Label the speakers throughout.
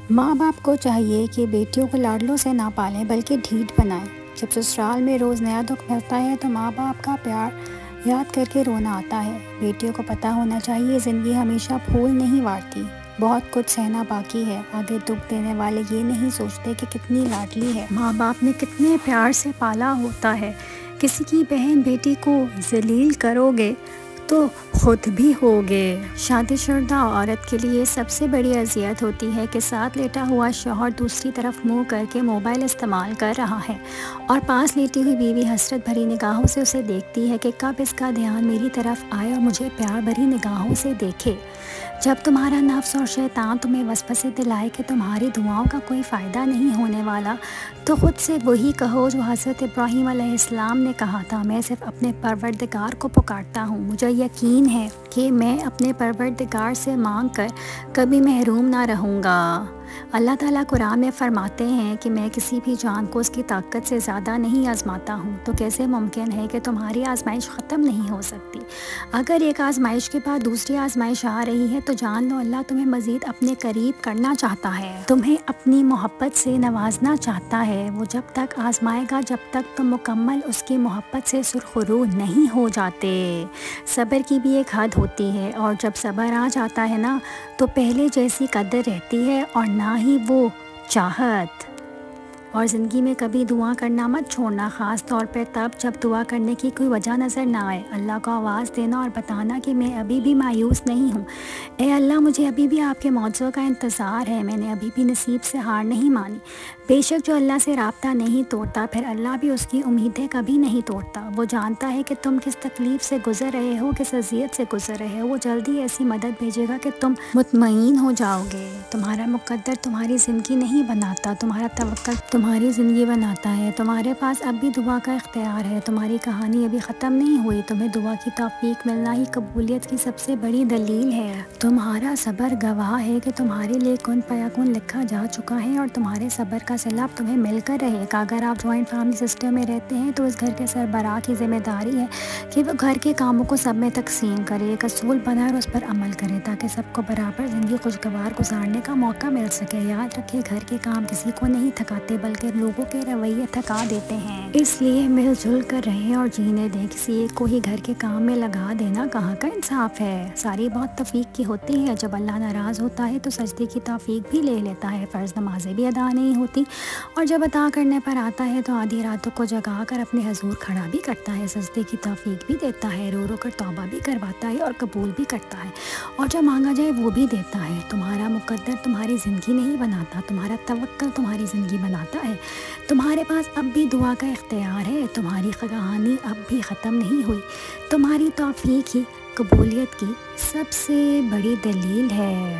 Speaker 1: ماں باپ کو چاہیے کہ بیٹیوں کو لاڈلوں سے نہ پالیں بلکہ ڈھیٹ بنائیں۔ جب سسرال میں روز نیا دکھ ملتا ہے تو ماں باپ کا پیار یاد کر کے رونا آتا ہے۔ بیٹیوں کو پتہ ہونا چاہیے زندگی ہمیشہ پھول نہیں بانٹتی، بہت کچھ سہنا باقی ہے۔ آگے دکھ دینے والے یہ نہیں سوچتے کہ کتنی لاڈلی ہے، ماں باپ نے کتنے پیار سے پالا ہوتا ہے۔ کسی کی بہن بیٹی کو ذلیل کرو گے تو خود بھی ہوگے۔ شادی شدہ عورت کے لیے سب سے بڑی اذیت ہوتی ہے کہ ساتھ لیٹا ہوا شوہر دوسری طرف منہ کر کے موبائل استعمال کر رہا ہے اور پاس لیٹی ہوئی بیوی حسرت بھری نگاہوں سے اسے دیکھتی ہے کہ کب اس کا دھیان میری طرف آئے اور مجھے پیار بھری نگاہوں سے دیکھے۔ جب تمہارا نفس اور شیطان تمہیں وسوسے دلائے کہ تمہاری دعاؤں کا کوئی فائدہ نہیں ہونے والا، تو خود سے وہی کہو جو حضرت ابراہیم علیہ السلام نے کہا تھا، میں صرف اپنے پروردگار کو پکارتا ہوں، مجھے یقین ہے کہ میں اپنے پروردگار سے مانگ کر کبھی محروم نہ رہوں گا۔ اللہ تعالیٰ قرآن میں فرماتے ہیں کہ میں کسی بھی جان کو اس کی طاقت سے زیادہ نہیں آزماتا ہوں، تو کیسے ممکن ہے کہ تمہاری آزمائش ختم نہیں ہو سکتی؟ اگر ایک آزمائش کے بعد دوسری آزمائش آ رہی ہے تو جان لو اللہ تمہیں مزید اپنے قریب کرنا چاہتا ہے، تمہیں اپنی محبت سے نوازنا چاہتا ہے۔ وہ جب تک آزمائے گا جب تک تم مکمل اس کی محبت سے سرخرو نہیں ہو جاتے۔ صبر کی بھی ایک حد ہوتی ہے، اور جب صبر آ جاتا ہے نا تو پہلے جیسی قدر رہتی ہے اور نہ ہی وہ چاہت۔ اور زندگی میں کبھی دعا کرنا مت چھوڑنا، خاص طور پر تب جب دعا کرنے کی کوئی وجہ نظر نہ آئے۔ اللہ کو آواز دینا اور بتانا کہ میں ابھی بھی مایوس نہیں ہوں، اے اللہ مجھے ابھی بھی آپ کے معجزوں کا انتظار ہے، میں نے ابھی بھی نصیب سے ہار نہیں مانی۔ بے شک جو اللہ سے رابطہ نہیں توڑتا پھر اللہ بھی اس کی امیدیں کبھی نہیں توڑتا۔ وہ جانتا ہے کہ تم کس تکلیف سے گزر رہے ہو، کس اذیت سے گزر رہے ہو، وہ جلدی ایسی مدد بھیجے گا کہ تم مطمئن ہو جاؤ گے۔ تمہارا مقدر تمہاری زندگی نہیں بناتا، تمہارا توکل تمہاری زندگی بناتا ہے۔ تمہارے پاس اب بھی دعا کا اختیار ہے، تمہاری کہانی ابھی ختم نہیں ہوئی، تمہیں دعا کی توفیق ملنا ہی قبولیت کی سب سے بڑی دلیل ہے۔ تمہارا صبر گواہ ہے کہ تمہارے لیے کن فیکون لکھا جا چکا ہے اور تمہارے صبر کا صلہ اب تمہیں مل کر رہے گا۔ اگر آپ جوائنٹ فیملی سسٹم میں رہتے ہیں تو اس گھر کے سربراہ کی ذمہ داری ہے کہ وہ گھر کے کاموں کو سب میں تقسیم کرے، ایک اصول بنائے اور اس پر عمل کرے تاکہ سب کو برابر زندگی خوشگوار گزارنے کا موقع مل سکے۔ یاد رکھے گھر کے کام کسی کو نہیں تھکاتے بلکہ لوگوں کے رویے تھکا دیتے ہیں، اس لیے مل جل کر رہیں اور جینے دیں۔ کسی ایک کو ہی گھر کے کام میں لگا دینا کہاں کا انصاف ہے؟ ساری بہت توفیق کی ہوتی ہے، جب اللہ ناراض ہوتا ہے تو سجدے کی توفیق بھی لے لیتا ہے، فرض نمازیں بھی ادا نہیں ہوتی، اور جب عطا کرنے پر آتا ہے تو آدھی راتوں کو جگا کر اپنے حضور کھڑا بھی کرتا ہے، سجدے کی توفیق بھی دیتا ہے، رو رو کر توبہ بھی کرواتا ہے اور قبول بھی کرتا ہے، اور جو مانگا جائے وہ بھی دیتا ہے۔ تمہارا مقدر تمہاری زندگی نہیں بناتا، تمہارا توکل تمہاری زندگی بناتا ہے۔ تمہارے پاس اب بھی دعا کا اختیار ہے، تمہاری کہانی اب بھی ختم نہیں ہوئی، تمہاری توفیق ہی قبولیت کی سب سے بڑی دلیل ہے۔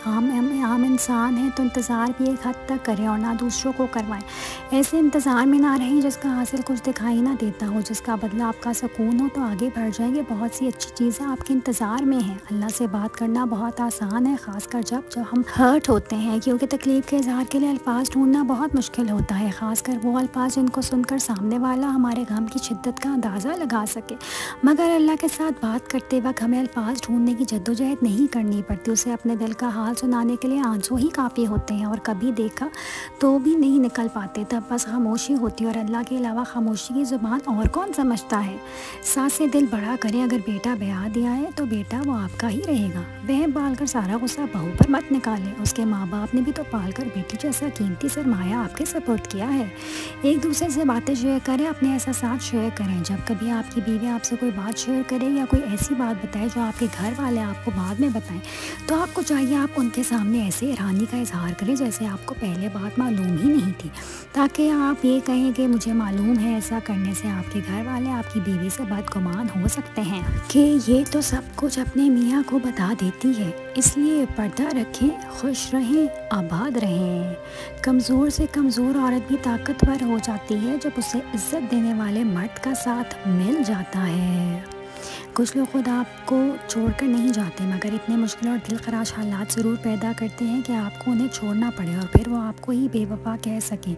Speaker 1: عام انسان ہیں تو انتظار بھی ایک حد تک کریں اور نہ دوسروں کو کروائیں۔ ایسے انتظار میں نہ رہیں جس کا حاصل کچھ دکھائی نہ دیتا ہو، جس کا بدلہ آپ کا سکون ہو، تو آگے بڑھ جائیں گے۔ بہت سی اچھی چیزیں آپ کے انتظار میں ہیں۔ اللہ سے بات کرنا بہت آسان ہے، خاص کر جب ہم ہرٹ ہوتے ہیں، کیونکہ تکلیف کے اظہار کے لیے الفاظ ڈھونڈنا بہت مشکل ہوتا ہے، خاص کر وہ الفاظ جن کو سن کر سامنے والا ہمارے غم کی شدت کا اندازہ لگا سکے۔ مگر اللہ کے ساتھ بات کرتے وقت ہمیں الفاظ ڈھونڈنے کی جدوجہد نہیں کرنی پڑتی، اسے اپنے دل کا حال سنانے کے لیے آنسو ہی کافی ہوتے ہیں، اور کبھی دیکھا تو بھی نہیں نکل پاتے، تب بس خاموشی ہوتی ہے، اور اللہ کے علاوہ خاموشی کی زبان اور کون سمجھتا ہے؟ ساتھ سے دل بڑا کریں، اگر بیٹا بیاہ دیا ہے تو بیٹا وہ آپ کا ہی رہے گا۔ بہن پال کر سارا غصہ بہو پر مت نکالیں، اس کے ماں باپ نے بھی تو پال کر بیٹی جیسا قیمتی سرمایہ آپ کے سپرد کیا ہے۔ ایک دوسرے سے باتیں شیئر کریں، اپنے احساسات شیئر کریں۔ جب کبھی آپ کی بیوی آپ سے کوئی بات شیئر کرے یا کوئی ایسی بات بتائے جو آپ کے گھر والے آپ کو بعد میں بتائیں، تو آپ کو چاہیے آپ ان کے سامنے ایسے حیرانی کا اظہار کریں جیسے آپ کو پہلے بات معلوم ہی نہیں تھی، تاکہ آپ یہ کہیں کہ مجھے معلوم ہے۔ ایسا کرنے سے آپ کے گھر والے آپ کی بیوی سے بدگمان ہو سکتے ہیں کہ یہ تو سب کچھ اپنے میاں کو بتا دیتی ہے۔ اس لیے پردہ رکھیں، خوش رہیں، آباد رہیں۔ کمزور سے کمزور عورت بھی طاقتور ہو جاتی ہے جب اسے عزت دینے والے مرد کا ساتھ مل جاتا ہے۔ کچھ لوگ خود آپ کو چھوڑ کر نہیں جاتے، مگر اتنے مشکل اور دل خراش حالات ضرور پیدا کرتے ہیں کہ آپ کو انہیں چھوڑنا پڑے اور پھر وہ آپ کو ہی بے وفا کہہ سکیں۔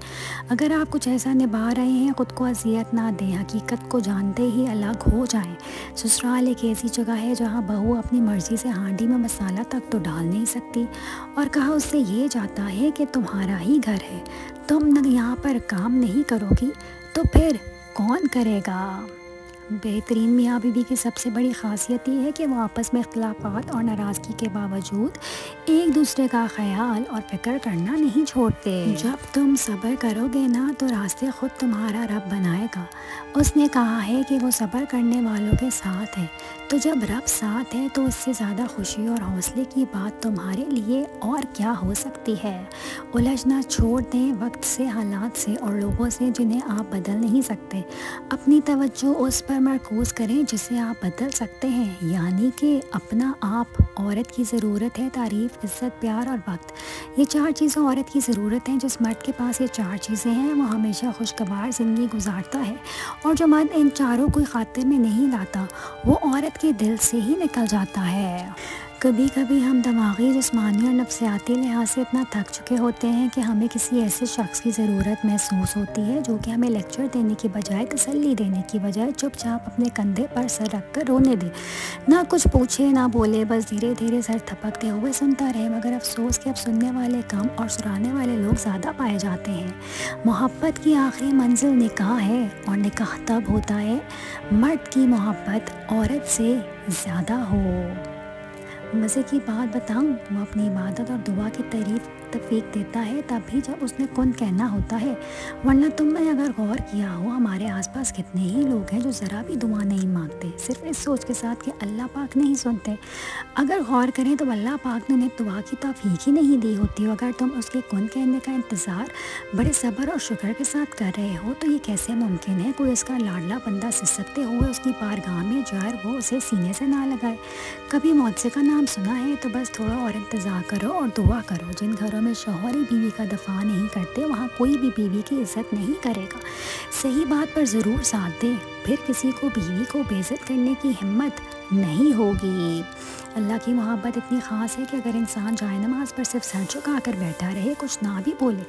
Speaker 1: اگر آپ کچھ ایسا نبھا رہے ہیں، خود کو اذیت نہ دیں، حقیقت کو جانتے ہی الگ ہو جائیں۔ سسرال ایک ایسی جگہ ہے جہاں بہو اپنی مرضی سے ہانڈی میں مسالہ تک تو ڈال نہیں سکتی، اور کہا اس سے یہ جاتا ہے کہ تمہارا ہی گھر ہے، تم نہ یہاں پر کام نہیں کرو گی تو پھر کون کرے گا؟ بہترین میاں بیوی کی سب سے بڑی خاصیت یہ ہے کہ وہ آپس میں اختلافات اور ناراضگی کے باوجود ایک دوسرے کا خیال اور فکر کرنا نہیں چھوڑتے۔ جب تم صبر کرو گے نا تو راستے خود تمہارا رب بنائے گا۔ اس نے کہا ہے کہ وہ صبر کرنے والوں کے ساتھ ہے، تو جب رب ساتھ ہے تو اس سے زیادہ خوشی اور حوصلے کی بات تمہارے لیے اور کیا ہو سکتی ہے؟ الجھنا چھوڑ دیں وقت سے، حالات سے اور لوگوں سے جنہیں آپ بدل نہیں سکتے۔ اپنی توجہ اس پر مرکوز کریں جسے آپ بدل سکتے ہیں، یعنی کہ اپنا آپ۔ عورت کی ضرورت ہے تعریف، عزت، پیار اور وقت۔ یہ 4 چیزیں عورت کی ضرورت ہیں۔ جس مرد کے پاس یہ 4 چیزیں ہیں وہ ہمیشہ خوشگوار زندگی گزارتا ہے، اور جو مرد ان چاروں کو خاطر میں نہیں لاتا وہ عورت کے دل سے ہی نکل جاتا ہے۔ کبھی کبھی ہم دماغی، جسمانی اور نفسیاتی لحاظ سے اتنا تھک چکے ہوتے ہیں کہ ہمیں کسی ایسے شخص کی ضرورت محسوس ہوتی ہے جو کہ ہمیں لیکچر دینے کی بجائے، تسلی دینے کی بجائے چپ چاپ اپنے کندھے پر سر رکھ کر رونے دے، نہ کچھ پوچھے نہ بولے، بس دھیرے دھیرے سر تھپکتے ہوئے سنتا رہے۔ مگر افسوس کہ اب سننے والے کم اور سرانے والے لوگ زیادہ پائے جاتے ہیں۔ محبت کی آخری منزل نکاح ہے، اور نکاح تب ہوتا ہے مرد کی محبت عورت سے زیادہ ہو۔ مزے کی بات بتاؤں، وہ اپنی عبادت اور دعا کی تفریق دیتا ہے تب بھی جب اس نے کن کہنا ہوتا ہے، ورنہ تم نے اگر غور کیا ہو ہمارے آس پاس کتنے ہی لوگ ہیں جو ذرا بھی دعا نہیں مانگتے، صرف اس سوچ کے ساتھ کہ اللہ پاک نہیں سنتے۔ اگر غور کریں تو اللہ پاک نے انہیں دعا کی توفیق ہی نہیں دی ہوتی۔ اگر تم اس کے کن کہنے کا انتظار بڑے صبر اور شکر کے ساتھ کر رہے ہو تو یہ کیسے ممکن ہے کوئی اس کا لاڈلا بندہ سسکتے ہوئے اس کی بارگاہ میں جائے اور وہ اسے سینے سے نہ لگائے؟ کبھی معجزے کا نام سنا ہے تو بس تھوڑا اور انتظار کرو اور دعا کرو۔ جن گھروں میں شوہر ہی بیوی کا دفاع نہیں کرتے وہاں کوئی بھی بیوی کی عزت نہیں کرے گا۔ صحیح بات پر ضرور ساتھ دیں، پھر کسی کو بیوی کو بے عزت کرنے کی ہمت نہیں ہوگی۔ اللہ کی محبت اتنی خاص ہے کہ اگر انسان جائے نماز پر صرف سر جھکا کر بیٹھا رہے، کچھ نہ بھی بولے،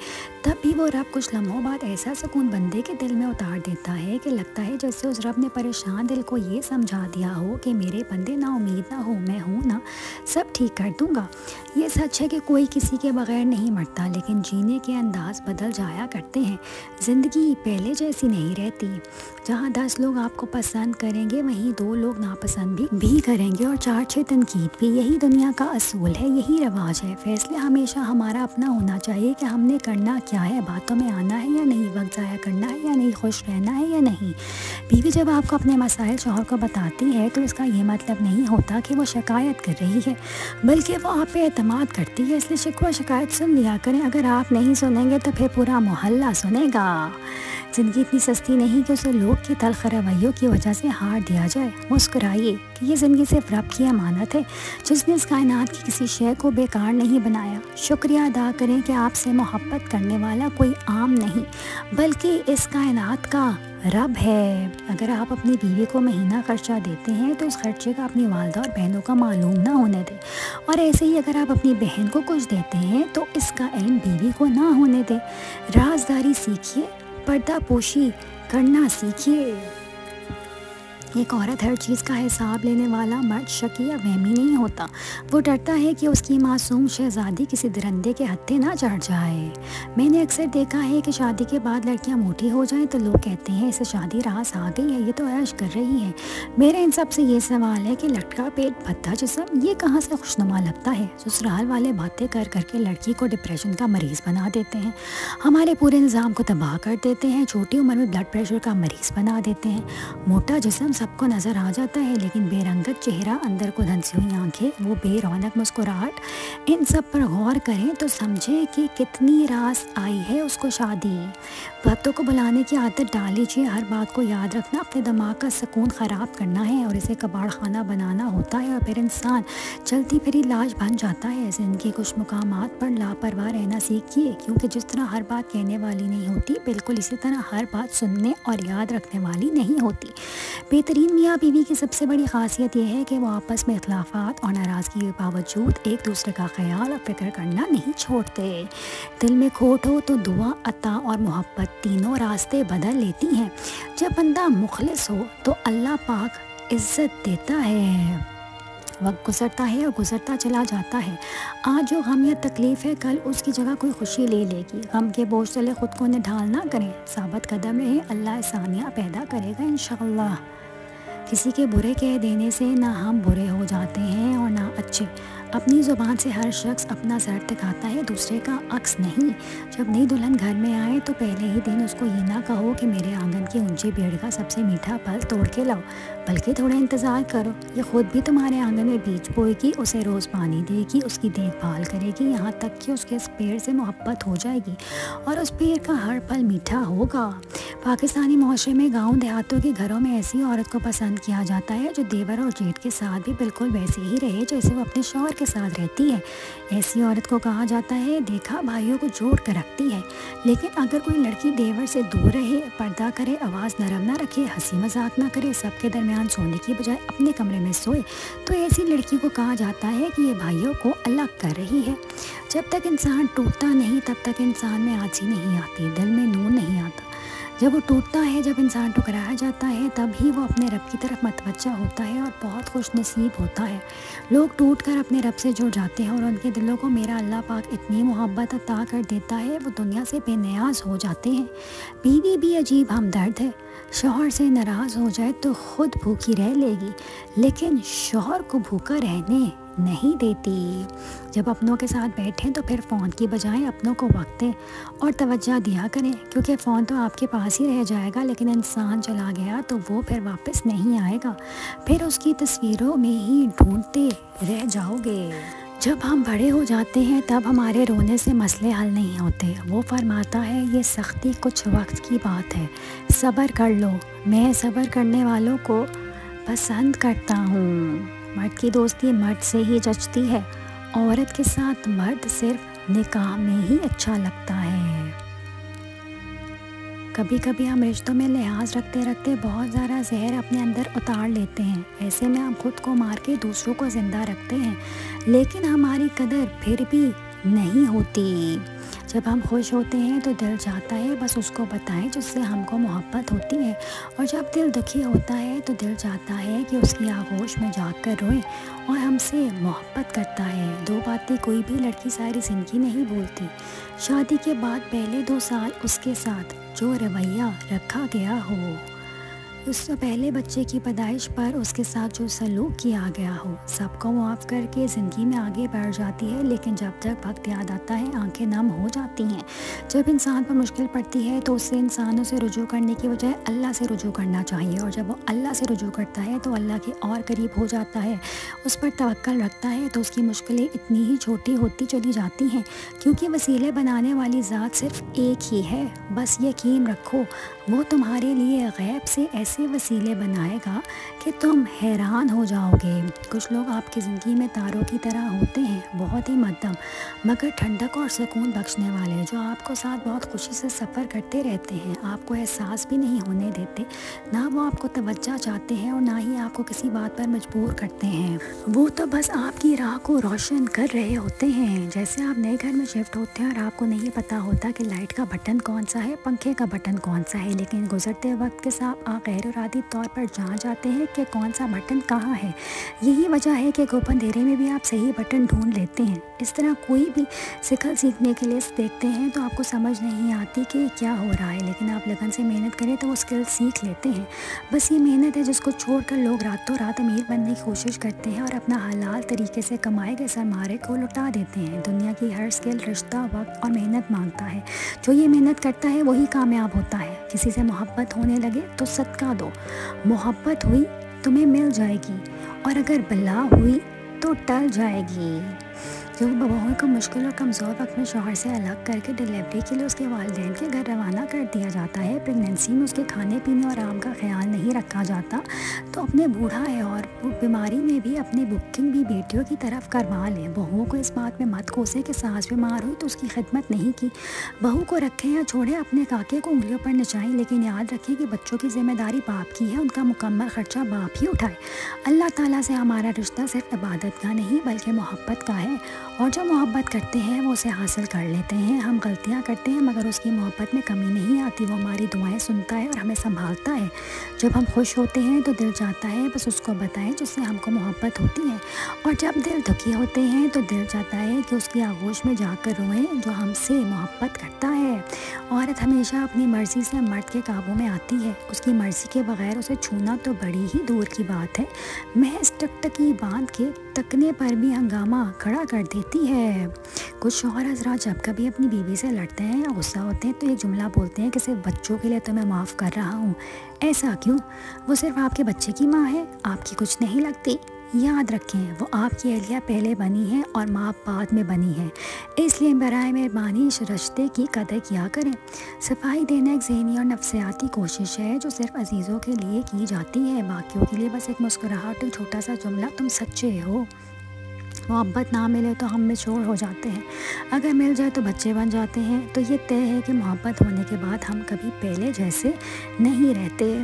Speaker 1: تب بھی وہ رب کچھ لمحوں بعد ایسا سکون بندے کے دل میں اتار دیتا ہے کہ لگتا ہے جیسے اس رب نے پریشان دل کو یہ سمجھا دیا ہو کہ میرے بندے نا امید نہ ہو، میں ہوں نا، سب ٹھیک کر دوں گا۔ یہ سچ ہے کہ کوئی کسی کے بغیر نہیں مرتا، لیکن جینے کے انداز بدل جایا کرتے ہیں۔ زندگی پہلے جیسی نہیں رہتی۔ جہاں 10 لوگ آپ کو پسند کریں گے وہیں 2 لوگ ناپسند بھی کریں گے، اور 4 تنقید بھی۔ یہی دنیا کا اصول ہے، یہی رواج ہے۔ فیصلے ہمیشہ ہمارا اپنا ہونا چاہیے کہ ہم نے کرنا کیا ہے، باتوں میں آنا ہے یا نہیں، وقت ضائع کرنا ہے یا نہیں، خوش رہنا ہے یا نہیں۔ بیوی جب آپ کو اپنے مسائل شوہر کو بتاتی ہے تو اس کا یہ مطلب نہیں ہوتا کہ وہ شکایت کر رہی ہے، بلکہ وہ آپ پہ اعتماد کرتی ہے۔ اس لیے شکوہ شکایت سن لیا کریں، اگر آپ نہیں سنیں گے تو پھر پورا محلہ سنے گا۔ زندگی اتنی سستی نہیں کہ اسے لوگ کی تلخ رویوں کی وجہ سے ہار دیا جائے۔ مسکرائیے کہ یہ زندگی صرف رب کی امانت ہے جس نے اس کائنات کی کسی شے کو بیکار نہیں بنایا۔ شکریہ ادا کریں کہ آپ سے محبت کرنے والا کوئی عام نہیں بلکہ اس کائنات کا رب ہے۔ اگر آپ اپنی بیوی کو مہینہ خرچہ دیتے ہیں تو اس خرچے کا اپنی والدہ اور بہنوں کا معلوم نہ ہونے دیں، اور ایسے ہی اگر آپ اپنی بہن کو کچھ دیتے ہیں تو اس کا علم بیوی کو نہ ہونے دیں۔ رازداری سیکھیے، پردہ پوشی کرنا سیکھیے۔ ایک عورت ہر چیز کا حساب لینے والا مرد شکی یا وہمی نہیں ہوتا، وہ ڈرتا ہے کہ اس کی معصوم شہزادی کسی درندے کے ہتھے نہ چڑھ جائے۔ میں نے اکثر دیکھا ہے کہ شادی کے بعد لڑکیاں موٹی ہو جائیں تو لوگ کہتے ہیں اسے شادی راس آ گئی ہے، یہ تو عیش کر رہی ہے۔ میرا ان سب سے یہ سوال ہے کہ لٹکا پیٹ بھدا جسم یہ کہاں سے خوشنما لگتا ہے؟ سسرال والے باتیں کر کر کے لڑکی کو ڈپریشن کا مریض بنا دیتے ہیں، ہمارے پورے نظام کو تباہ کر دیتے ہیں، چھوٹی عمر میں بلڈ پریشر کا مریض بنا دیتے ہیں۔ موٹا جسم سب کو نظر آ جاتا ہے، لیکن بے رنگت چہرہ، اندر کو دھنسی ہوئی آنکھیں، وہ بے رونق مسکراہٹ، ان سب پر غور کریں تو سمجھیں کہ کتنی راس آئی ہے اس کو شادی۔ وقتوں کو بلانے کی عادت ڈال لیجیے، ہر بات کو یاد رکھنا اپنے دماغ کا سکون خراب کرنا ہے اور اسے کباڑ خانہ بنانا ہوتا ہے، اور پھر انسان چلتی پھری لاش بن جاتا ہے۔ زندگی کچھ مقامات پر لاپرواہ رہنا سیکھیے، کیونکہ جس طرح ہر بات کہنے والی نہیں ہوتی، بالکل اسی طرح ہر بات سننے اور یاد رکھنے والی نہیں ہوتی۔ بہترین بہترین میاں بیوی کی سب سے بڑی خاصیت یہ ہے کہ وہ آپس میں اختلافات اور ناراضگی کے باوجود ایک دوسرے کا خیال اور فکر کرنا نہیں چھوڑتے۔ دل میں کھوٹ ہو تو دعا، عطا اور محبت تینوں راستے بدل لیتی ہیں۔ جب بندہ مخلص ہو تو اللہ پاک عزت دیتا ہے۔ وقت گزرتا ہے اور گزرتا چلا جاتا ہے۔ آج جو غم یا تکلیف ہے کل اس کی جگہ کوئی خوشی لے لے گی۔ غم کے بوجھ تلے خود کو نڈھال نہ کریں، ثابت قدم رہیں، اللہ ثانیہ پیدا کرے گا انشاءاللہ۔ کسی کے برے کہہ دینے سے نہ ہم برے ہو جاتے ہیں اور نہ اچھے۔ اپنی زبان سے ہر شخص اپنا سر دکھاتا ہے، دوسرے کا عکس نہیں۔ جب نئی دلہن گھر میں آئے تو پہلے ہی دن اس کو یہ نہ کہو کہ میرے آنگن کے اونچے پیڑ کا سب سے میٹھا پھل توڑ کے لاؤ، بلکہ تھوڑا انتظار کرو، یہ خود بھی تمہارے آنگن میں بیج بوئے گی، اسے روز پانی دے گی، اس کی دیکھ بھال کرے گی، یہاں تک کہ اس کے اس پیڑ سے محبت ہو جائے گی اور اس پیڑ کا ہر پھل میٹھا ہوگا۔ پاکستانی معاشرے میں گاؤں دیہاتوں کے گھروں میں ایسی عورت کو پسند کیا جاتا ہے جو دیور اور جیٹھ کے ساتھ بھی بالکل ویسے ہی رہے جیسے وہ اپنے شوہر کے ساتھ رہتی ہے۔ ایسی عورت کو کہا جاتا ہے دیکھا بھائیوں کو جوڑ کر رکھتی ہے۔ لیکن اگر کوئی لڑکی دیور سے دور رہے، پردہ کرے، آواز نرم نہ رکھے، ہنسی مذاق نہ کرے، سب کے درمیان سونے کی بجائے اپنے کمرے میں سوئے، تو ایسی لڑکی کو کہا جاتا ہے کہ یہ بھائیوں کو الگ کر رہی ہے۔ جب تک انسان ٹوٹتا نہیں تب تک انسان میں آجزی نہیں آتی، دل میں نور نہیں آتا۔ جب وہ ٹوٹتا ہے، جب انسان ٹکرایا جاتا ہے، تب ہی وہ اپنے رب کی طرف متوجہ ہوتا ہے اور بہت خوش نصیب ہوتا ہے۔ لوگ ٹوٹ کر اپنے رب سے جڑ جاتے ہیں اور ان کے دلوں کو میرا اللہ پاک اتنی محبت عطا کر دیتا ہے، وہ دنیا سے بے نیاز ہو جاتے ہیں۔ بیوی بھی عجیب ہمدرد ہے، شوہر سے ناراض ہو جائے تو خود بھوکی رہ لے گی، لیکن شوہر کو بھوکا رہنے نہیں دیتی۔ جب اپنوں کے ساتھ بیٹھیں تو پھر فون کی بجائے اپنوں کو وقت دیں اور توجہ دیا کریں، کیونکہ فون تو آپ کے پاس ہی رہ جائے گا، لیکن انسان چلا گیا تو وہ پھر واپس نہیں آئے گا، پھر اس کی تصویروں میں ہی ڈھونڈتے رہ جاؤ گے۔ جب ہم بڑے ہو جاتے ہیں تب ہمارے رونے سے مسئلے حل نہیں ہوتے۔ وہ فرماتا ہے یہ سختی کچھ وقت کی بات ہے، صبر کر لو، میں صبر کرنے والوں کو پسند کرتا ہوں۔ مرد کی دوستی مرد سے ہی جچتی ہے، عورت کے ساتھ مرد صرف نکاح میں ہی اچھا لگتا ہے۔ کبھی کبھی ہم رشتوں میں لحاظ رکھتے رکھتے بہت زیادہ زہر اپنے اندر اتار لیتے ہیں، ایسے میں ہم خود کو مار کے دوسروں کو زندہ رکھتے ہیں، لیکن ہماری قدر پھر بھی نہیں ہوتی۔ جب ہم خوش ہوتے ہیں تو دل چاہتا ہے بس اس کو بتائیں جس سے ہم کو محبت ہوتی ہے، اور جب دل دکھی ہوتا ہے تو دل چاہتا ہے کہ اس کی آغوش میں جا کر روئے اور ہم سے محبت کرتا ہے۔ دو باتیں کوئی بھی لڑکی ساری زندگی نہیں بھولتی: شادی کے بعد پہلے 2 سال اس کے ساتھ جو رویہ رکھا گیا ہو، اس سے پہلے بچے کی پیدائش پر اس کے ساتھ جو سلوک کیا گیا ہو، سب کو معاف کر کے زندگی میں آگے بڑھ جاتی ہے، لیکن جب تک وقت یاد آتا ہے آنکھیں نم ہو جاتی ہیں۔ جب انسان پر مشکل پڑتی ہے تو اس سے انسانوں سے رجوع کرنے کی بجائے اللہ سے رجوع کرنا چاہیے، اور جب وہ اللہ سے رجوع کرتا ہے تو اللہ کے اور قریب ہو جاتا ہے، اس پر توکل رکھتا ہے تو اس کی مشکلیں اتنی ہی چھوٹی ہوتی چلی جاتی ہیں، کیونکہ وسیلے بنانے والی ذات صرف ایک ہی ہے۔ بس یقین رکھو وہ تمہارے لیے غیب سے ایسے وسیلے بنائے گا کہ تم حیران ہو جاؤ گے۔ کچھ لوگ آپ کی زندگی میں تاروں کی طرح ہوتے ہیں، بہت ہی مدھم مگر ٹھنڈک اور سکون بخشنے والے، جو آپ کو ساتھ بہت خوشی سے سفر کرتے رہتے ہیں، آپ کو احساس بھی نہیں ہونے دیتے، نہ وہ آپ کو توجہ چاہتے ہیں اور نہ ہی آپ کو کسی بات پر مجبور کرتے ہیں۔ وہ تو بس آپ کی راہ کو روشن کر رہے ہوتے ہیں۔ جیسے آپ نئے گھر میں شفٹ ہوتے ہیں اور آپ کو نہیں پتہ ہوتا کہ لائٹ کا بٹن کون سا ہے، پنکھے کا بٹن کون سا ہے، لیکن گزرتے وقت کے ساتھ آپ غیر ارادی طور پر جان جاتے ہیں کہ کون سا بٹن کہاں ہے۔ یہی وجہ ہے کہ گھوپ اندھیرے میں بھی آپ صحیح بٹن ڈھونڈ لیتے ہیں۔ اس طرح کوئی بھی سکل سیکھنے کے لیے دیکھتے ہیں تو آپ کو سمجھ نہیں آتی کہ کیا ہو رہا ہے، لیکن آپ لگن سے محنت کریں تو وہ سکل سیکھ لیتے ہیں۔ بس یہ محنت ہے جس کو چھوڑ کر لوگ راتوں رات امیر بننے کی کوشش کرتے ہیں اور اپنا حلال طریقے سے کمائے گئے سرمایے کو لٹا دیتے ہیں۔ دنیا کی ہر سکل رشتہ، وقت اور محنت مانگتا ہے، جو یہ محنت کرتا ہے وہی کامیاب ہوتا ہے۔ کسی سے محبت ہونے لگے تو صدقہ دو، محبت ہوئی تمہیں مل جائے گی، اور اگر بلا ہوئی تو ٹل جائے گی۔ جو بہوؤں کو مشکل اور کمزور وقت میں شوہر سے الگ کر کے ڈیلیوری کے لیے اس کے والدین کے گھر روانہ کر دیا جاتا ہے، پریگنینسی میں اس کے کھانے پینے اور آرام کا خیال نہیں رکھا جاتا تو اپنے بوڑھا ہے اور بیماری میں بھی اپنی بکنگ بھی بیٹیوں کی طرف کروا لیں۔ بہوؤں کو اس بات میں مت کوسے کہ ساس بیمار ہوئی تو اس کی خدمت نہیں کی۔ بہو کو رکھیں یا چھوڑیں، اپنے کاکے کو انگلیوں پر نچائیں، لیکن یاد رکھیں کہ بچوں کی ذمہ داری باپ کی ہے، ان کا مکمل خرچہ باپ ہی اٹھائے۔ اللہ تعالیٰ سے ہمارا رشتہ صرف عبادت کا نہیں بلکہ محبت کا ہے، اور جو محبت کرتے ہیں وہ اسے حاصل کر لیتے ہیں۔ ہم غلطیاں کرتے ہیں مگر اس کی محبت میں کمی نہیں آتی، وہ ہماری دعائیں سنتا ہے اور ہمیں سنبھالتا ہے۔ جب ہم خوش ہوتے ہیں تو دل چاہتا ہے بس اس کو بتائیں جس سے ہم کو محبت ہوتی ہے، اور جب دل دکھی ہوتے ہیں تو دل چاہتا ہے کہ اس کی آغوش میں جا کر روئیں جو ہم سے محبت کرتا ہے۔ عورت ہمیشہ اپنی مرضی سے مرد کے قابو میں آتی ہے، اس کی مرضی کے بغیر اسے چھونا تو بڑی ہی دور کی بات ہے، محض ٹکٹکی باندھ کے تکنے پر بھی ہنگامہ کھڑا کر دیتی ہے۔ کچھ شوہر حضرات جب کبھی اپنی بیوی سے لڑتے ہیں یا غصہ ہوتے ہیں تو ایک جملہ بولتے ہیں کہ صرف بچوں کے لیے تو میں معاف کر رہا ہوں۔ ایسا کیوں؟ وہ صرف آپ کے بچے کی ماں ہے، آپ کی کچھ نہیں لگتی؟ یاد رکھیں وہ آپ کی اہلیہ پہلے بنی ہے اور ماں بعد میں بنی ہے، اس لیے برائے مہربانی اس رشتے کی قدر کیا کریں۔ صفائی دینا ایک ذہنی اور نفسیاتی کوشش ہے جو صرف عزیزوں کے لیے کی جاتی ہے، باقیوں کے لیے بس ایک مسکراہٹ، ایک چھوٹا سا جملہ تم سچے ہو۔ محبت نہ ملے تو ہم میچور ہو جاتے ہیں، اگر مل جائے تو بچے بن جاتے ہیں، تو یہ طے ہے کہ محبت ہونے کے بعد ہم کبھی پہلے جیسے نہیں رہتے۔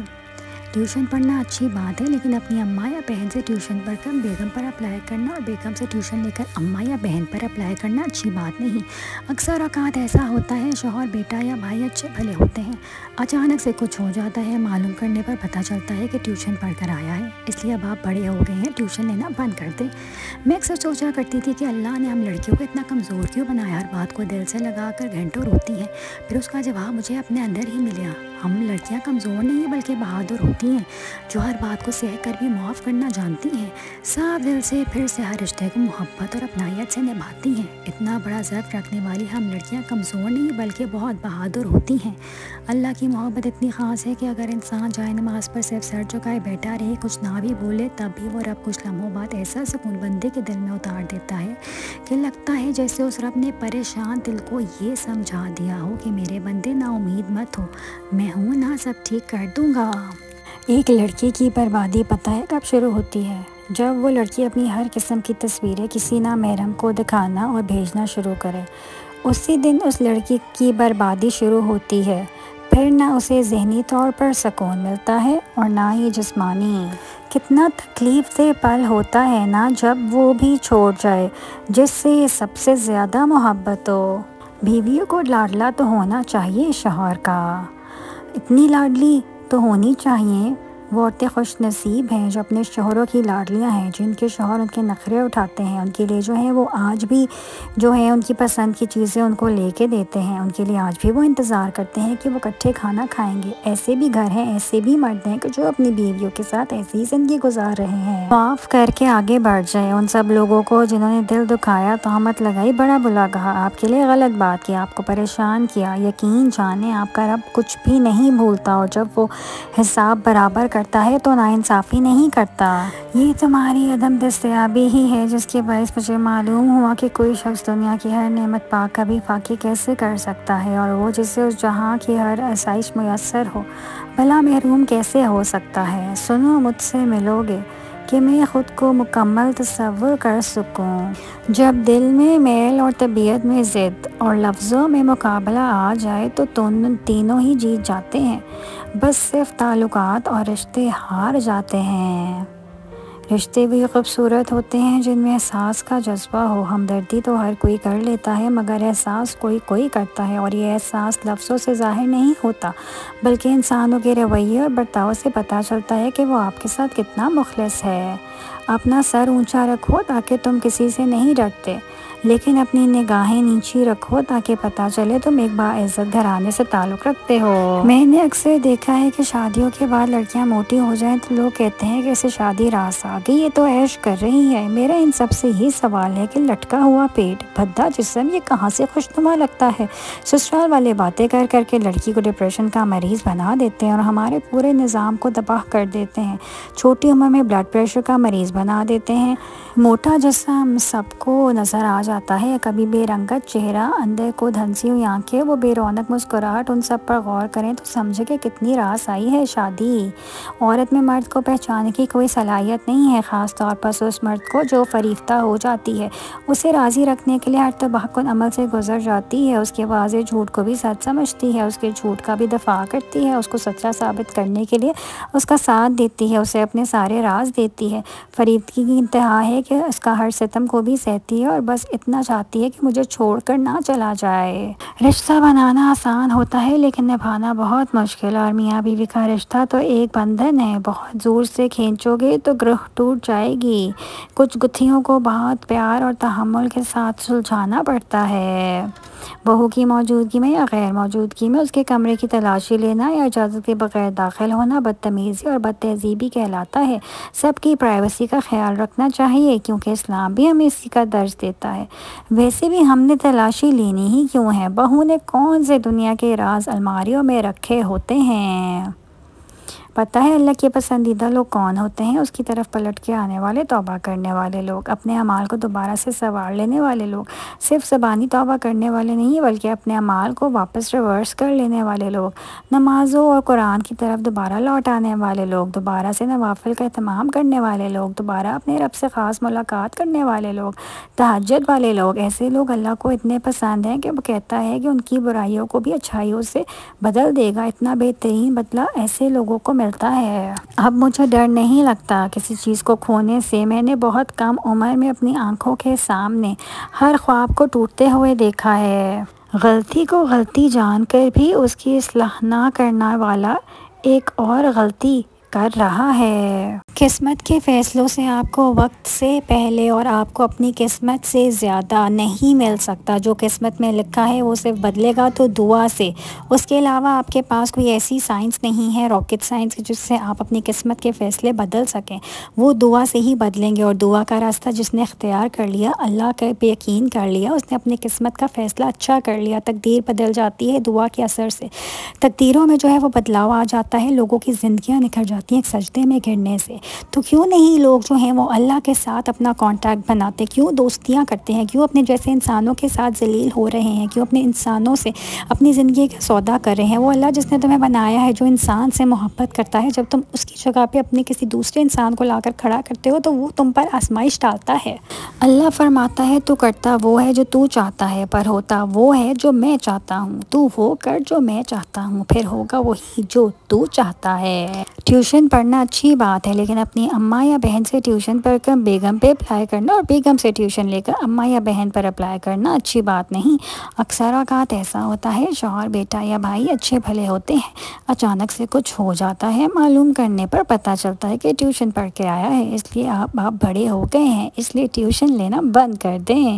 Speaker 1: ٹیوشن پڑھنا اچھی بات ہے، لیکن اپنی اماں یا بہن سے ٹیوشن پڑھ کر بیگم پر اپلائی کرنا اور بیگم سے ٹیوشن لے کر اماں یا بہن پر اپلائی کرنا اچھی بات نہیں۔ اکثر اوقات ایسا ہوتا ہے شوہر، بیٹا یا بھائی اچھے بھلے ہوتے ہیں، اچانک سے کچھ ہو جاتا ہے، معلوم کرنے پر پتہ چلتا ہے کہ ٹیوشن پڑھ کر آیا ہے، اس لیے اب آپ بڑے ہو گئے ہیں، ٹیوشن لینا بند کر دیں۔ میں اکثر سوچا کرتی تھی کہ اللہ نے ہم لڑکیوں کو اتنا کمزور کیوں بنایا، ہر بات کو دل سے لگا کر گھنٹوں روتی ہیں، پھر اس کا جواب مجھے اپنے اندر ہی ملا۔ ہم لڑکیاں کمزور نہیں بلکہ بہادر ہوتی ہیں، جو ہر بات کو سہ کر بھی معاف کرنا جانتی ہیں، صاف دل سے پھر سے ہر رشتے کو محبت اور اپنائیت سے نبھاتی ہیں۔ اتنا بڑا ضعف رکھنے والی ہم لڑکیاں کمزور نہیں بلکہ بہت بہادر ہوتی ہیں۔ اللہ کی محبت اتنی خاص ہے کہ اگر انسان جائے نماز پر صرف سر جھکائے بیٹھا رہے، کچھ نہ بھی بولے، تب بھی وہ رب کچھ لمحوں بعد ایسا سکون بندے کے دل میں اتار دیتا ہے کہ لگتا ہے جیسے اس رب نے پریشان دل کو یہ سمجھا دیا ہو کہ میرے بندے نا امید مت ہو، میں ہوں نا، سب ٹھیک کر دوں گا۔ ایک لڑکی کی بربادی پتہ ہے کب شروع ہوتی ہے؟ جب وہ لڑکی اپنی ہر قسم کی تصویریں کسی نامحرم کو دکھانا اور بھیجنا شروع کرے، اسی دن اس لڑکی کی بربادی شروع ہوتی ہے۔ پھر نہ اسے ذہنی طور پر سکون ملتا ہے اور نہ ہی جسمانی۔ کتنا تکلیف دہ پل ہوتا ہے نا جب وہ بھی چھوڑ جائے جس سے سب سے زیادہ محبت ہو۔ بیویوں کو لاڈلا تو ہونا چاہیے شوہر کا، اتنی لاڈلی تو ہونی چاہیے۔ وہ عورتیں خوش نصیب ہیں جو اپنے شوہروں کی لاڈلیاں ہیں، جن کے شوہر ان کے نخرے اٹھاتے ہیں، ان کے لیے جو ہیں وہ آج بھی جو ہیں ان کی پسند کی چیزیں ان کو لے کے دیتے ہیں، ان کے لیے آج بھی وہ انتظار کرتے ہیں کہ وہ اکٹھے کھانا کھائیں گے۔ ایسے بھی گھر ہیں، ایسے بھی مرد ہیں کہ جو اپنی بیویوں کے ساتھ ایسی زندگی گزار رہے ہیں۔ معاف کر کے آگے بڑھ جائیں ان سب لوگوں کو جنہوں نے دل دکھایا، تہمت لگائی، بڑا بلا کہا، آپ کے لیے غلط بات کی، آپ کو پریشان کیا۔ یقین جانیں آپ کا رب کچھ بھی نہیں بھولتا، اور جب وہ حساب برابر کرتا ہے تو ناانصافی نہیں کرتا۔ یہ تمہاری عدم دستیابی ہی ہے جس کے باعث مجھے معلوم ہوا کہ کوئی شخص دنیا کی ہر نعمت پا کر بھی فاقے کیسے کر سکتا ہے، اور وہ جسے اس جہاں کی ہر آسائش میسر ہو بھلا محروم کیسے ہو سکتا ہے۔ سنو، مجھ سے ملو گے کہ میں خود کو مکمل تصور کر سکوں۔ جب دل میں میل اور طبیعت میں ضد اور لفظوں میں مقابلہ آ جائے تو تینوں ہی جیت جاتے ہیں، بس صرف تعلقات اور رشتے ہار جاتے ہیں۔ رشتے بھی خوبصورت ہوتے ہیں جن میں احساس کا جذبہ ہو۔ ہمدردی تو ہر کوئی کر لیتا ہے مگر احساس کوئی کرتا ہے، اور یہ احساس لفظوں سے ظاہر نہیں ہوتا بلکہ انسانوں کے رویے اور برتاؤ سے پتہ چلتا ہے کہ وہ آپ کے ساتھ کتنا مخلص ہے۔ اپنا سر اونچا رکھو تاکہ تم کسی سے نہیں ڈرتے، لیکن اپنی نگاہیں نیچی رکھو تاکہ پتہ چلے تم ایک باعزت گھرانے سے تعلق رکھتے ہو۔ میں نے اکثر دیکھا ہے کہ شادیوں کے بعد لڑکیاں موٹی ہو جائیں تو لوگ کہتے ہیں کہ اسے شادی راس آ گئی، یہ تو عیش کر رہی ہے۔ میرا ان سب سے یہ سوال ہے کہ لٹکا ہوا پیٹ، بھدا جسم، یہ کہاں سے خوشنما لگتا ہے؟ سسرال والے باتیں کر کر کے لڑکی کو ڈپریشن کا مریض بنا دیتے ہیں اور ہمارے پورے نظام کو تباہ کر دیتے ہیں۔ چھوٹی عمر میں بلڈ پریشر کا مریض بنا دیتے ہیں۔ موٹا جسم سب کو نظر آ جاتا ہے، کبھی بے رنگت چہرہ، اندر کو دھنسی ہوئی آنکھیں، وہ بے رونق مسکراہٹ، ان سب پر غور کریں تو سمجھے کہ کتنی راس آئی ہے شادی۔ عورت میں مرد کو پہچاننے کی کوئی صلاحیت نہیں ہے، خاص طور پر اس مرد کو جو فریفتہ ہو جاتی ہے، اسے راضی رکھنے کے لیے ہر تباہکن عمل سے گزر جاتی ہے، اس کے واضح جھوٹ کو بھی سچ سمجھتی ہے، اس کے جھوٹ کا بھی دفاع کرتی ہے، اس کو سچا ثابت کرنے کے لیے اس کا ساتھ دیتی ہے، اسے اپنے سارے راز دیتی ہے۔ فریفتگی کی انتہا ہے کہ اس کا ہر ستم کو بھی سہتی ہے اور بس اتنا چاہتی ہے کہ مجھے چھوڑ کر نہ چلا جائے۔ رشتہ بنانا آسان ہوتا ہے لیکن نبھانا بہت مشکل، اور میاں بیوی کا رشتہ تو ایک بندھن ہے، بہت زور سے کھینچو گے تو گروہ ٹوٹ جائے گی۔ کچھ گتھیوں کو بہت پیار اور تحمل کے ساتھ سلجھانا پڑتا ہے۔ بہو کی موجودگی میں یا غیر موجودگی میں اس کے کمرے کی تلاشی لینا یا اجازت کے بغیر داخل ہونا بدتمیزی اور بد تہذیبی کہلاتا ہے۔ سب کی پرائیویسی کا خیال رکھنا چاہیے کیونکہ اسلام بھی ہمیں اسی کا درس دیتا ہے۔ ویسے بھی ہم نے تلاشی لینی ہی کیوں ہے؟ بہو نے کون سے دنیا کے راز الماریوں میں رکھے ہوتے ہیں؟ پتہ ہے اللہ کے پسندیدہ لوگ کون ہوتے ہیں؟ اس کی طرف پلٹ کے آنے والے، توبہ کرنے والے لوگ، اپنے اعمال کو دوبارہ سے سنوار لینے والے لوگ، صرف زبانی توبہ کرنے والے نہیں بلکہ اپنے اعمال کو واپس ریورس کر لینے والے لوگ، نمازوں اور قرآن کی طرف دوبارہ لوٹ آنے والے لوگ، دوبارہ سے نوافل کا اہتمام کرنے والے لوگ، دوبارہ اپنے رب سے خاص ملاقات کرنے والے لوگ، تہجد والے لوگ۔ ایسے لوگ اللہ کو اتنے پسند ہیں کہ وہ کہتا ہے کہ ان کی برائیوں کو بھی اچھائیوں سے بدل دے گا۔ اتنا بہترین بدلہ ایسے لوگوں کو ملتا ہے۔ اب مجھے ڈر نہیں لگتا کسی چیز کو کھونے سے۔ میں نے بہت کم عمر میں اپنی آنکھوں کے سامنے ہر خواب کو ٹوٹتے ہوئے دیکھا ہے۔ غلطی کو غلطی جان کر بھی اس کی اصلاح نہ کرنے والا ایک اور غلطی کر رہا ہے۔ قسمت کے فیصلوں سے آپ کو وقت سے پہلے اور آپ کو اپنی قسمت سے زیادہ نہیں مل سکتا۔ جو قسمت میں لکھا ہے وہ صرف بدلے گا تو دعا سے۔ اس کے علاوہ آپ کے پاس کوئی ایسی سائنس نہیں ہے، راکٹ سائنس، جس سے آپ اپنی قسمت کے فیصلے بدل سکیں۔ وہ دعا سے ہی بدلیں گے، اور دعا کا راستہ جس نے اختیار کر لیا، اللہ کا پہ یقین کر لیا، اس نے اپنی قسمت کا فیصلہ اچھا کر لیا۔ تقدیر بدل جاتی ہے دعا کے اثر سے۔ تقدیروں میں جو ہے وہ بدلاؤ آ جاتا ہے، لوگوں کی زندگیاں نکھر جاتی ہیں ایک سجدے میں گرنے سے۔ تو کیوں نہیں لوگ جو ہیں وہ اللہ کے ساتھ اپنا کانٹیکٹ بناتے، کیوں دوستیاں کرتے ہیں، کیوں اپنے جیسے انسانوں کے ساتھ ذلیل ہو رہے ہیں، کیوں اپنے انسانوں سے اپنی زندگی کا سودا کر رہے ہیں؟ وہ اللہ جس نے تمہیں بنایا ہے، جو انسان سے محبت کرتا ہے، جب تم اس کی جگہ پہ اپنے کسی دوسرے انسان کو لا کر کھڑا کرتے ہو تو وہ تم پر آزمائش ڈالتا ہے۔ اللہ فرماتا ہے تو کرتا وہ ہے جو تو چاہتا ہے، پر ہوتا وہ ہے جو میں چاہتا ہوں۔ تو وہ کر جو میں چاہتا ہوں، پھر ہوگا وہی جو تو چاہتا ہے۔ ٹیوشن پڑھنا اچھی بات ہے، لیکن اپنی اماں یا بہن سے ٹیوشن پڑھ کر بیگم پہ اپلائی کرنا اور بیگم سے ٹیوشن لے کر اماں یا بہن پر اپلائی کرنا اچھی بات نہیں۔ اکثر اوقات ایسا ہوتا ہے شوہر، بیٹا یا بھائی اچھے بھلے ہوتے ہیں، اچانک سے کچھ ہو جاتا ہے، معلوم کرنے پر پتہ چلتا ہے کہ ٹیوشن پڑھ کے آیا ہے، اس لیے آپ بڑے ہو گئے ہیں، اس لیے ٹیوشن لینا بند کر دیں۔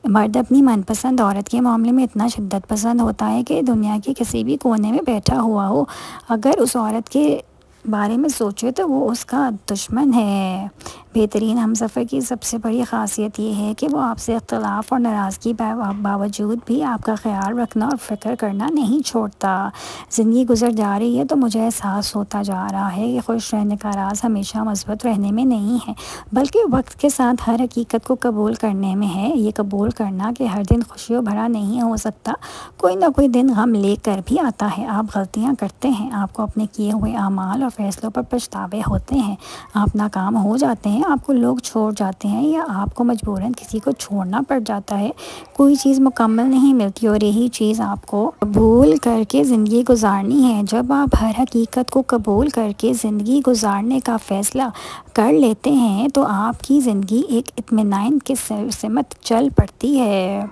Speaker 1: مرد اپنی من پسند عورت کے معاملے میں اتنا شدت پسند ہوتا ہے کہ دنیا کے کسی بھی کونے میں بیٹھا ہوا ہو، اگر اس عورت کے بارے میں سوچے تو وہ اس کا دشمن ہے۔ بہترین ہمسفر کی سب سے بڑی خاصیت یہ ہے کہ وہ آپ سے اختلاف اور ناراضگی باوجود بھی آپ کا خیال رکھنا اور فکر کرنا نہیں چھوڑتا۔ زندگی گزر جا رہی ہے تو مجھے احساس ہوتا جا رہا ہے کہ خوش رہنے کا راز ہمیشہ مثبت رہنے میں نہیں ہے، بلکہ وقت کے ساتھ ہر حقیقت کو قبول کرنے میں ہے۔ یہ قبول کرنا کہ ہر دن خوشیوں بھرا نہیں ہو سکتا، کوئی نہ کوئی دن غم لے کر بھی آتا ہے۔ آپ غلطیاں کرتے ہیں، آپ کو اپنے کیے ہوئے اعمال اور فیصلوں پر پچھتاوے ہوتے ہیں، آپ ناکام ہو جاتے ہیں، آپ کو لوگ چھوڑ جاتے ہیں یا آپ کو مجبوراً کسی کو چھوڑنا پڑ جاتا ہے۔ کوئی چیز مکمل نہیں ملتی اور یہی چیز آپ کو قبول کر کے زندگی گزارنی ہے۔ جب آپ ہر حقیقت کو قبول کر کے زندگی گزارنے کا فیصلہ کر لیتے ہیں تو آپ کی زندگی ایک اطمینان کی سمت چل پڑتی ہے۔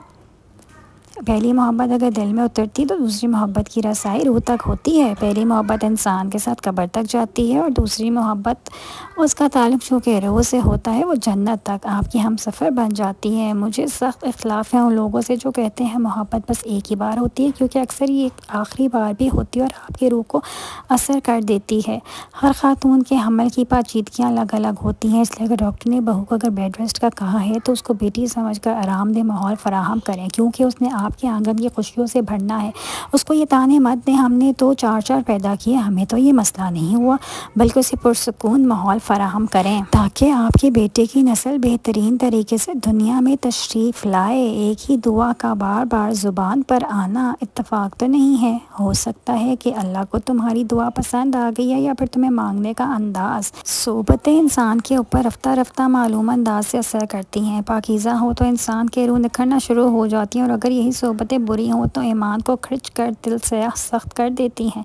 Speaker 1: پہلی محبت اگر دل میں اترتی تو دوسری محبت کی رسائی روح تک ہوتی ہے۔ پہلی محبت انسان کے ساتھ قبر تک جاتی ہے اور دوسری محبت اس کا تعلق جو کہ روح سے ہوتا ہے وہ جنت تک آپ کی ہم سفر بن جاتی ہے۔ مجھے سخت اختلاف ہے ان لوگوں سے جو کہتے ہیں محبت بس ایک ہی بار ہوتی ہے، کیونکہ اکثر یہ ایک آخری بار بھی ہوتی ہے اور آپ کی روح کو اثر کر دیتی ہے۔ ہر خاتون کے حمل کی پیچیدگیاں الگ الگ ہوتی ہیں، اس لیے اگر ڈاکٹر نے بہو کو اگر بیڈ ریسٹ کا کہا ہے تو اس کو بیٹی سمجھ کر آرام دہ ماحول فراہم کریں، کیونکہ اس نے آپ کے آنگن کی خوشیوں سے بھرنا ہے۔ اس کو یہ تانے مت دیں ہم نے تو چار پیدا کیے، ہمیں تو یہ مسئلہ نہیں ہوا، بلکہ اسے پرسکون ماحول فراہم کریں تاکہ آپ کے بیٹے کی نسل بہترین طریقے سے دنیا میں تشریف لائے۔ ایک ہی دعا کا بار بار زبان پر آنا اتفاق تو نہیں ہے، ہو سکتا ہے کہ اللہ کو تمہاری دعا پسند آ گئی ہے یا پھر تمہیں مانگنے کا انداز۔ صحبتیں انسان کے اوپر رفتہ رفتہ معلوم انداز سے اثر کرتی ہیں، پاکیزہ ہو تو انسان کے روح نکھرنا شروع ہو جاتی ہیں، اور اگر یہی صحبتیں بری ہوں تو ایمان کو کھرچ کر دل سے سخت کر دیتی ہیں۔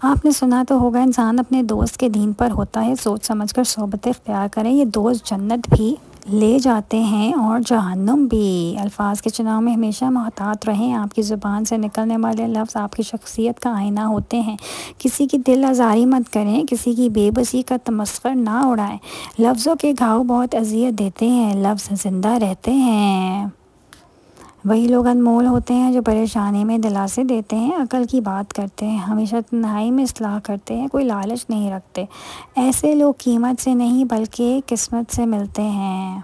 Speaker 1: آپ نے سنا تو ہوگا انسان اپنے دوست کے دین پر ہوتا ہے، سوچ سمجھ کر صحبت اختیار کریں، یہ دوست جنت بھی لے جاتے ہیں اور جہنم بھی۔ الفاظ کے چناؤ میں ہمیشہ محتاط رہیں، آپ کی زبان سے نکلنے والے لفظ آپ کی شخصیت کا آئینہ ہوتے ہیں۔ کسی کی دل آزاری مت کریں، کسی کی بے بسی کا تمسخر نہ اڑائیں، لفظوں کے گھاؤ بہت اذیت دیتے ہیں، لفظ زندہ رہتے ہیں۔ وہی لوگ انمول ہوتے ہیں جو پریشانی میں دلاسے دیتے ہیں، عقل کی بات کرتے ہیں، ہمیشہ تنہائی میں اصلاح کرتے ہیں، کوئی لالچ نہیں رکھتے۔ ایسے لوگ قیمت سے نہیں بلکہ قسمت سے ملتے ہیں۔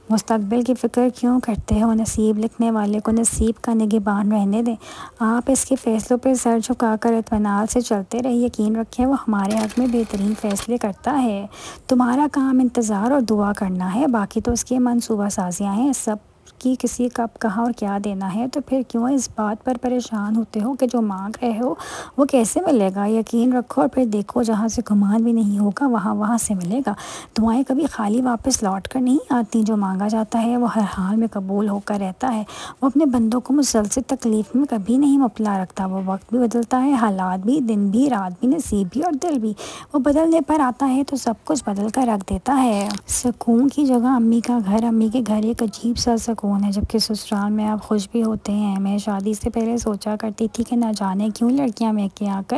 Speaker 1: مستقبل کی فکر کیوں کرتے ہو؟ نصیب لکھنے والے کو نصیب کا نگہبان رہنے دیں، آپ اس کے فیصلوں پہ سر جھکا کر اطمینان سے چلتے رہے، یقین رکھیں وہ ہمارے حق میں بہترین فیصلے کرتا ہے۔ تمہارا کام انتظار اور دعا کرنا ہے، باقی تو اس کی منصوبہ سازیاں ہیں، سب کی کسی کب کہاں اور کیا دینا ہے، تو پھر کیوں اس بات پر پریشان ہوتے ہو کہ جو مانگ رہے ہو وہ کیسے ملے گا؟ یقین رکھو اور پھر دیکھو، جہاں سے گمان بھی نہیں ہوگا وہاں سے ملے گا۔ دعائیں کبھی خالی واپس لوٹ کر نہیں آتی، جو مانگا جاتا ہے وہ ہر حال میں قبول ہو کر رہتا ہے، وہ اپنے بندوں کو مسلسل تکلیف میں کبھی نہیں مبتلا رکھتا۔ وہ وقت بھی بدلتا ہے، حالات بھی، دن بھی، رات بھی، نصیب بھی اور دل بھی، وہ بدلنے پر آتا ہے تو سب کچھ بدل کر رکھ دیتا ہے۔ سکون کی جگہ امی کا گھر، امی کے گھر ایک عجیب سا سکون ہے، جبکہ سسرال میں آپ خوش بھی ہوتے ہیں۔ میں شادی سے پہلے سوچا کرتی تھی کہ نہ جانے کیوں لڑکیاں میکے آ کر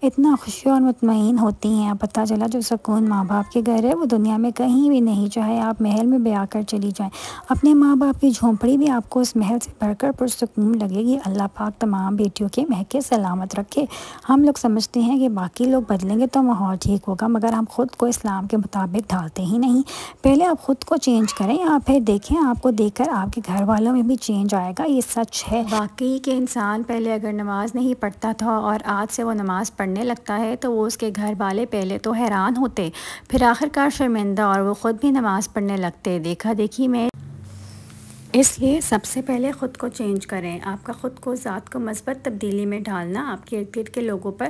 Speaker 1: اتنا خوشی اور مطمئن ہوتی ہیں، اب پتہ چلا جو سکون ماں باپ کے گھر ہے وہ دنیا میں کہیں بھی نہیں، چاہے آپ محل میں بیاہ کر چلی جائیں، اپنے ماں باپ کی جھونپڑی بھی آپ کو اس محل سے بڑھ کر پرسکون لگے گی۔ اللہ پاک تمام بیٹیوں کے مہکے سلامت رکھے۔ ہم لوگ سمجھتے ہیں کہ باقی لوگ بدلیں گے تو ماحول ٹھیک ہوگا، مگر ہم خود کو اسلام کے مطابق ڈھالتے ہی نہیں۔ پہلے آپ خود کو چینج کریں، آپ پھر دیکھیں، آپ کو دیکھ کر آپ کے گھر والوں میں بھی چینج آئے گا، یہ سچ ہے۔ باقی کہ انسان پہلے اگر نماز نہیں پڑھتا تھا اور آج سے وہ نماز پڑھنے لگتا ہے تو وہ اس کے گھر والے پہلے تو حیران ہوتے، پھر آخرکار شرمندہ اور وہ خود بھی نماز پڑھنے لگتے، دیکھا دیکھی میں۔ اس لیے سب سے پہلے خود کو چینج کریں، آپ کا خود کو، ذات کو مثبت تبدیلی میں ڈالنا آپ کے ارد گرد کے لوگوں پر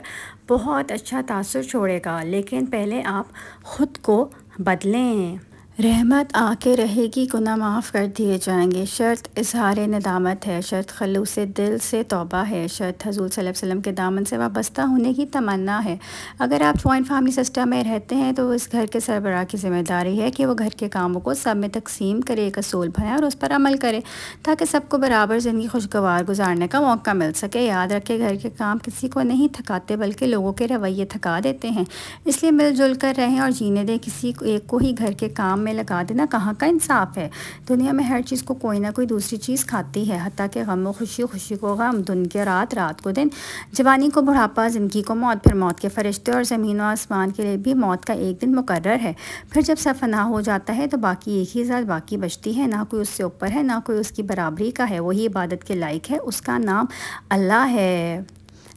Speaker 1: بہت اچھا تاثر چھوڑے گا، لیکن پہلے آپ خود کو بدلیں۔ رحمت آ کے رہے گی، گناہ معاف کر دیے جائیں گے، شرط اظہار ندامت ہے، شرط خلوص دل سے توبہ ہے، شرط حضور صلی اللہ علیہ وسلم کے دامن سے وابستہ ہونے کی تمنا ہے۔ اگر آپ جوائنٹ فیملی سسٹم میں رہتے ہیں تو اس گھر کے سربراہ کی ذمہ داری ہے کہ وہ گھر کے کاموں کو سب میں تقسیم کرے، ایک اصول بنائے اور اس پر عمل کرے تاکہ سب کو برابر زندگی خوشگوار گزارنے کا موقع مل سکے۔ یاد رکھے گھر کے کام کسی کو نہیں تھکاتے بلکہ لوگوں کے رویے تھکا دیتے ہیں، اس لیے مل جل کر رہیں اور جینے دیں، کسی ایک کو ہی گھر کے کام میں لگا دینا کہاں کا انصاف ہے؟ دنیا میں ہر چیز کو کوئی نہ کوئی دوسری چیز کھاتی ہے، حتیٰ کہ غم و خوشی، خوشی کو غم، دن کے رات، رات کو دن، جوانی کو بڑھاپا، زندگی کو موت، پھر موت کے فرشتے، اور زمین و آسمان کے لیے بھی موت کا ایک دن مقرر ہے۔ پھر جب سب فنا ہو جاتا ہے تو باقی ایک ہی ذات باقی بچتی ہے، نہ کوئی اس سے اوپر ہے نہ کوئی اس کی برابری کا ہے، وہی عبادت کے لائق ہے، اس کا نام اللہ ہے۔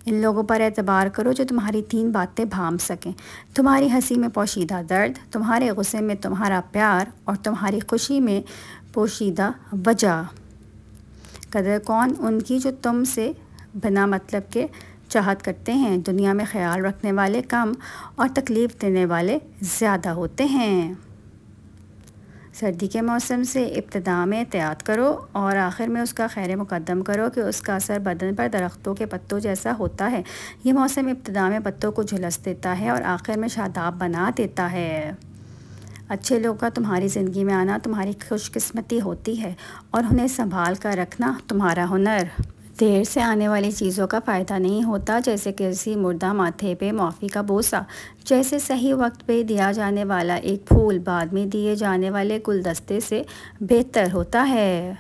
Speaker 1: ان لوگوں پر اعتبار کرو جو تمہاری 3 باتیں بھانپ سکیں، تمہاری ہنسی میں پوشیدہ درد، تمہارے غصے میں تمہارا پیار، اور تمہاری خوشی میں پوشیدہ وجہ۔ قدر کون ان کی جو تم سے بنا مطلب کے چاہت کرتے ہیں، دنیا میں خیال رکھنے والے کم اور تکلیف دینے والے زیادہ ہوتے ہیں۔ سردی کے موسم سے ابتدا میں احتیاط کرو اور آخر میں اس کا خیر مقدم کرو کہ اس کا اثر بدن پر درختوں کے پتوں جیسا ہوتا ہے۔ یہ موسم ابتدا میں پتوں کو جھلس دیتا ہے اور آخر میں شاداب بنا دیتا ہے۔ اچھے لوگ کا تمہاری زندگی میں آنا تمہاری خوش قسمتی ہوتی ہے اور انہیں سنبھال کر رکھنا تمہارا ہنر۔ دیر سے آنے والی چیزوں کا فائدہ نہیں ہوتا، جیسے کسی مردہ ماتھے پہ معافی کا بوسہ، جیسے صحیح وقت پہ دیا جانے والا ایک پھول بعد میں دیے جانے والے گلدستے سے بہتر ہوتا ہے۔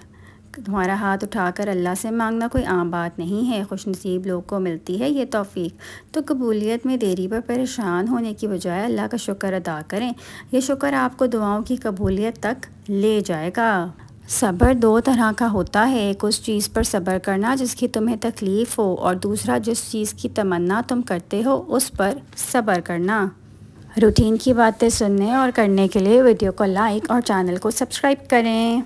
Speaker 1: تمہارا ہاتھ اٹھا کر اللہ سے مانگنا کوئی عام بات نہیں ہے، خوش نصیب لوگ کو ملتی ہے یہ توفیق، تو قبولیت میں دیری پر پریشان ہونے کی بجائے اللہ کا شکر ادا کریں، یہ شکر آپ کو دعاؤں کی قبولیت تک لے جائے گا۔ صبر دو طرح کا ہوتا ہے، ایک اس چیز پر صبر کرنا جس کی تمہیں تکلیف ہو، اور دوسرا جس چیز کی تمنا تم کرتے ہو اس پر صبر کرنا۔ روٹین کی باتیں سننے اور کرنے کے لیے ویڈیو کو لائک اور چینل کو سبسکرائب کریں۔